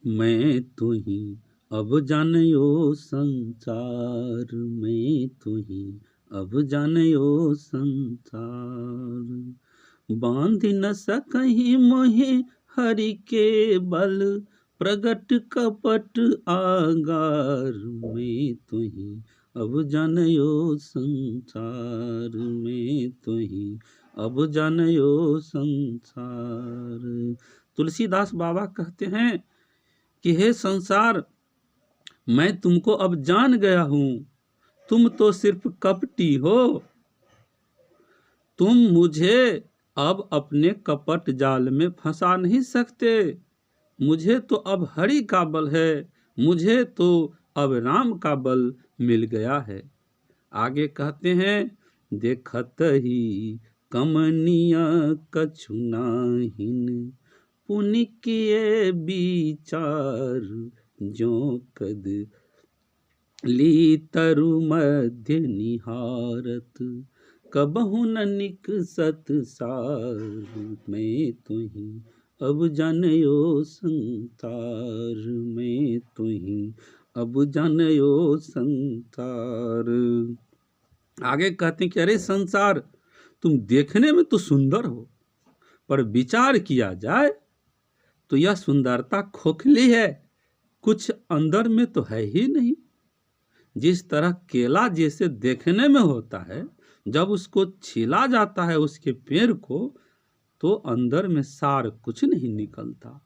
मैं तू ही अब जानियो संसार, मैं तू ही अब जानियो संसार। बांध न सकहीं मोहे हरि के बल, प्रगट कपट आगार। मैं तू ही अब जानियो संसार, मैं तू ही अब जानियो संसार। तुलसीदास बाबा कहते हैं कि हे संसार, मैं तुमको अब जान गया हूं, तुम तो सिर्फ कपटी हो। तुम मुझे अब अपने कपट जाल में फंसा नहीं सकते। मुझे तो अब हरि का बल है, मुझे तो अब राम का बल मिल गया है। आगे कहते हैं, देखत ही कमनिया कछु नाहिन, पुनि किए विचार। जो कद ली तरु मध्य निहारत, कबहु न निकसत सार। मैं तू ही अब जानियो संसार, मैं तू ही अब जानियो संसार। आगे कहते हैं कि अरे संसार, तुम देखने में तो सुंदर हो, पर विचार किया जाए तो यह सुंदरता खोखली है, कुछ अंदर में तो है ही नहीं। जिस तरह केला जैसे देखने में होता है, जब उसको छीला जाता है उसके पेड़ को, तो अंदर में सार कुछ नहीं निकलता।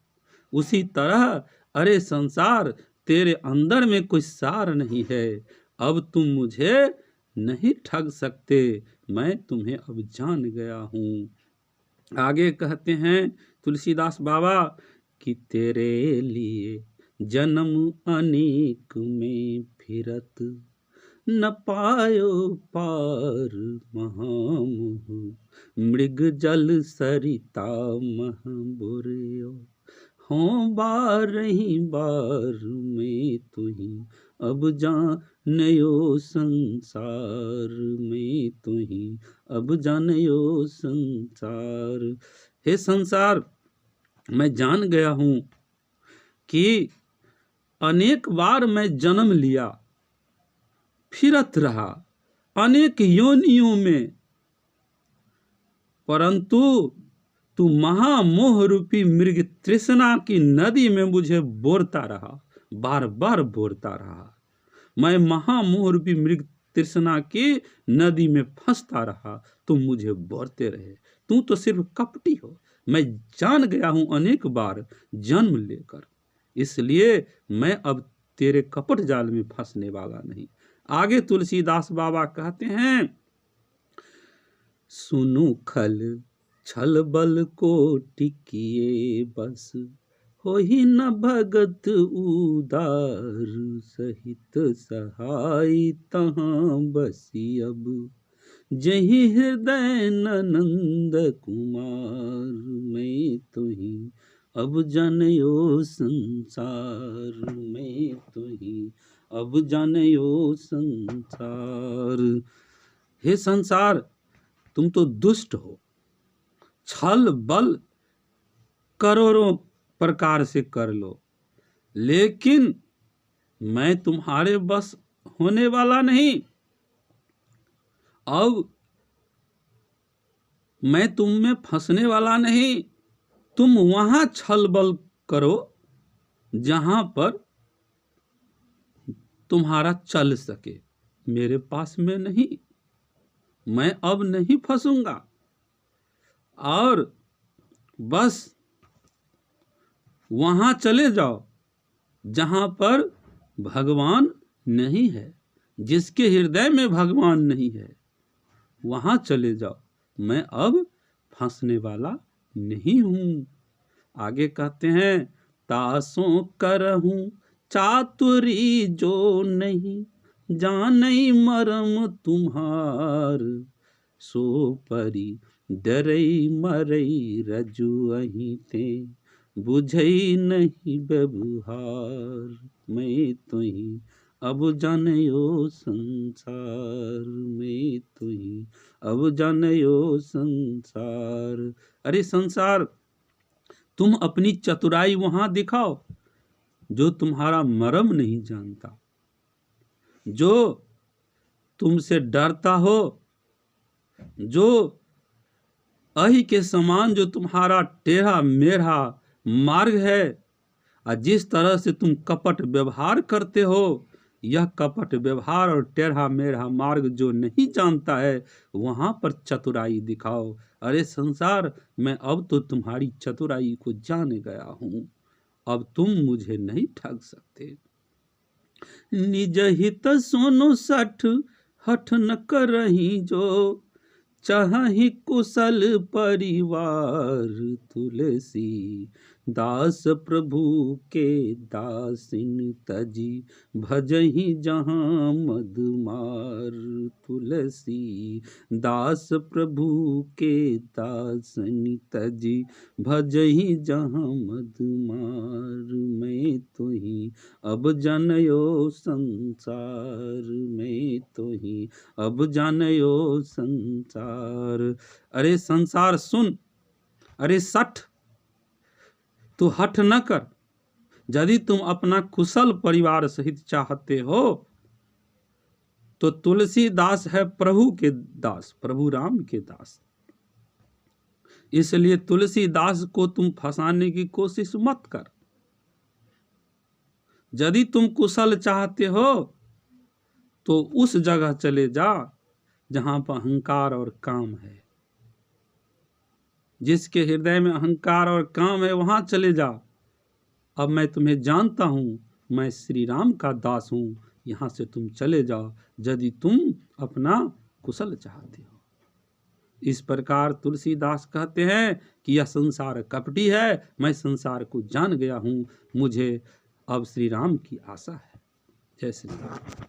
उसी तरह अरे संसार, तेरे अंदर में कोई सार नहीं है। अब तुम मुझे नहीं ठग सकते, मैं तुम्हें अब जान गया हूं। आगे कहते हैं तुलसीदास बाबा कि तेरे लिए जन्म अनेक में फिरत, न पायो पार महामुह। मृग जल सरिता मह बुर्यो, हों बारही बार। मैं तू ही अब जानियो संसार, मैं तू ही अब जानियो संसार। हे संसार, मैं जान गया हूं कि अनेक बार मैं जन्म लिया, फिरत रहा अनेक योनियों में, परंतु तू महामोह रूपी मृग तृष्णा की नदी में मुझे बोरता रहा, बार बार बोरता रहा। मैं महामोह रूपी मृग तृष्णा की नदी में फंसता रहा, तुम मुझे बोरते रहे। तू तो सिर्फ कपटी हो, मैं जान गया हूं अनेक बार जन्म लेकर, इसलिए मैं अब तेरे कपट जाल में फंसने वाला नहीं। आगे तुलसीदास बाबा कहते हैं, सुनु खल छल बल को टिकिए बस, होहि न भगत उदार। सहित सहाय तहाँ बसी अब, जहि हृदय नंद कुमार। मैं तू ही अब जानियो संसार, मैं तू ही अब जानियो संसार। हे संसार, तुम तो दुष्ट हो, छल बल करोड़ों प्रकार से कर लो, लेकिन मैं तुम्हारे बस होने वाला नहीं। अब मैं तुम में फंसने वाला नहीं। तुम वहां छल बल करो जहां पर तुम्हारा चल सके, मेरे पास में नहीं। मैं अब नहीं फंसूंगा, और बस वहां चले जाओ जहां पर भगवान नहीं है, जिसके हृदय में भगवान नहीं है, वहां चले जाओ। मैं अब फंसने वाला नहीं हूं। आगे कहते हैं, तासों करहूं चातुरी जो नहीं, जानई मरम तुम्हार। सो परी डरई मरई रजु अहीं ते, बुझई नहीं व्यवहार। मैं तू ही अब जानियो संसार, मैं तू ही अब जानियो संसार। अरे संसार, तुम अपनी चतुराई वहां दिखाओ जो तुम्हारा मर्म नहीं जानता, जो तुमसे डरता हो, जो अहि के समान जो तुम्हारा टेढ़ा मेढ़ा मार्ग है, और जिस तरह से तुम कपट व्यवहार करते हो, यह कपट व्यवहार और टेढ़ा मेढ़ा मार्ग जो नहीं जानता है, वहां पर चतुराई दिखाओ। अरे संसार, मैं अब तो तुम्हारी चतुराई को जान गया हूं, अब तुम मुझे नहीं ठग सकते। निज हित सोनो सठ, हठ न करही जो, चाहि कुशल परिवार। तुलसी दास प्रभु के दासिन तजी, भजहि जहाँ मधुमार। तुलसी दास प्रभु के दासिन तजी, भजहि जहाँ मधुमार। मैं तो ही अब जनयो संसार, मैं तो ही अब जानयो संसार। अरे संसार सुन, अरे सठ, तू हठ न कर। यदि तुम अपना कुशल परिवार सहित चाहते हो, तो तुलसीदास है प्रभु के दास, प्रभु राम के दास। इसलिए तुलसीदास को तुम फंसाने की कोशिश मत कर। यदि तुम कुशल चाहते हो तो उस जगह चले जा जहां पर अहंकार और काम है। जिसके हृदय में अहंकार और काम है, वहां चले जा। अब मैं तुम्हें जानता हूं, मैं श्री राम का दास हूं, यहां से तुम चले जाओ, यदि तुम अपना कुशल चाहते हो। इस प्रकार तुलसीदास कहते हैं कि यह संसार कपटी है, मैं संसार को जान गया हूं, मुझे अब श्री राम की आशा है। जय श्री राम।